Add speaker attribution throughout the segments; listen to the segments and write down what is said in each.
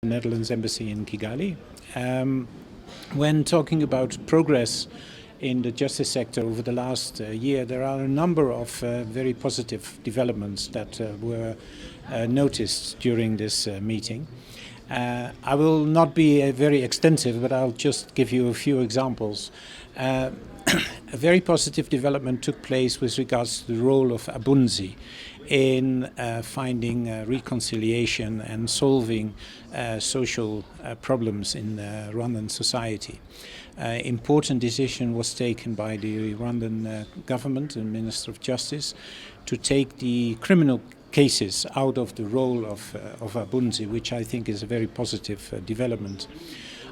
Speaker 1: the Netherlands Embassy in Kigali. When talking about progress in the justice sector over the last year, there are a number of very positive developments that were noticed during this meeting. I will not be very extensive, but I'll just give you a few examples. A very positive development took place with regards to the role of Abunzi in finding reconciliation and solving social problems in Rwandan society. Important decision was taken by the Rwandan government and Minister of Justice to take the criminal cases out of the role of Abunzi, which I think is a very positive development.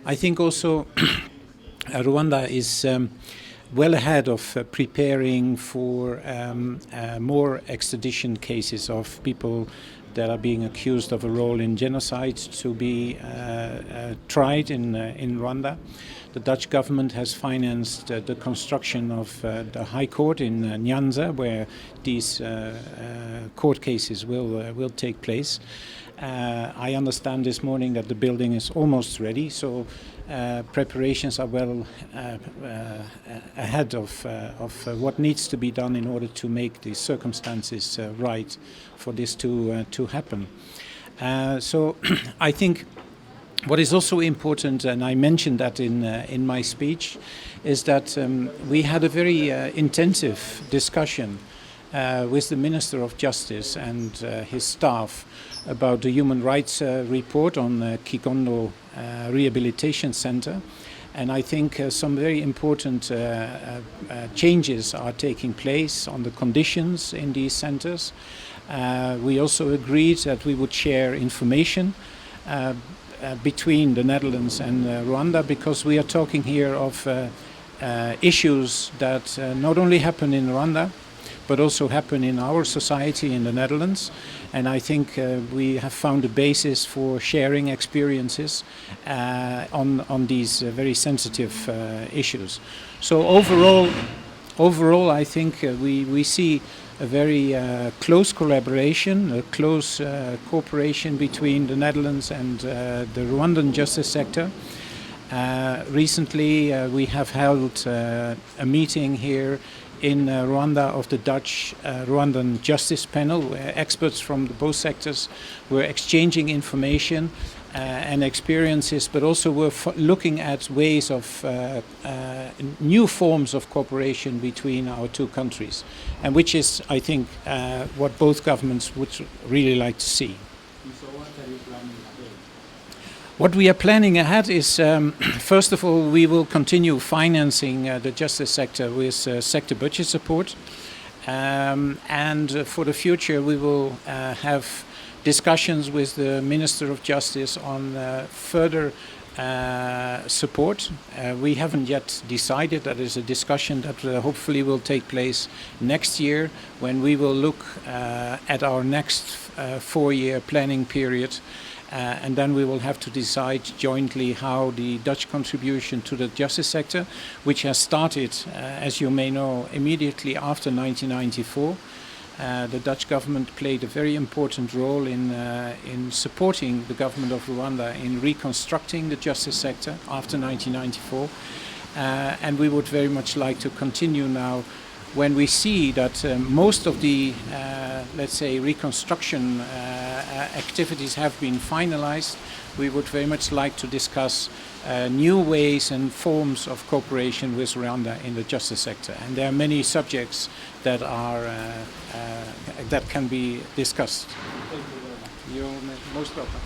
Speaker 1: I think also Rwanda is well ahead of preparing for more extradition cases of people that are being accused of a role in genocide to be tried in Rwanda. The Dutch government has financed the construction of the High Court in Nyanza, where these court cases will take place. I understand this morning that the building is almost ready, so preparations are well ahead of what needs to be done in order to make the circumstances right for this to happen. So I think what is also important, and I mentioned that in my speech, is that we had a very intensive discussion with the Minister of Justice and his staff about the human rights report on Kikondo Rehabilitation Center. And I think some very important changes are taking place on the conditions in these centers. We also agreed that we would share information between the Netherlands and Rwanda, because we are talking here of issues that not only happen in Rwanda, but also happen in our society in the Netherlands. And I think we have found a basis for sharing experiences on these very sensitive issues. So overall I think we see a very close collaboration, a close cooperation between the Netherlands and the Rwandan justice sector. Recently we have held a meeting here in Rwanda of the Dutch Rwandan Justice Panel, where experts from both sectors were exchanging information and experiences, but also were looking at ways of new forms of cooperation between our two countries, and which is, I think, what both governments would really like to see.
Speaker 2: So what are you planning ahead?
Speaker 1: What we are planning ahead is, first of all, we will continue financing the justice sector with sector budget support. And for the future, we will have discussions with the Minister of Justice on further support. We haven't yet decided. That is a discussion that hopefully will take place next year, when we will look at our next 4-year planning period. And then we will have to decide jointly how the Dutch contribution to the justice sector, which has started, as you may know, immediately after 1994. The Dutch government played a very important role in supporting the government of Rwanda in reconstructing the justice sector after 1994. And we would very much like to continue now, when we see that most of the, let's say, reconstruction activities have been finalized. We would very much like to discuss new ways and forms of cooperation with Rwanda in the justice sector. And there are many subjects that are that can be discussed.
Speaker 2: Thank you very much.
Speaker 1: You're most welcome.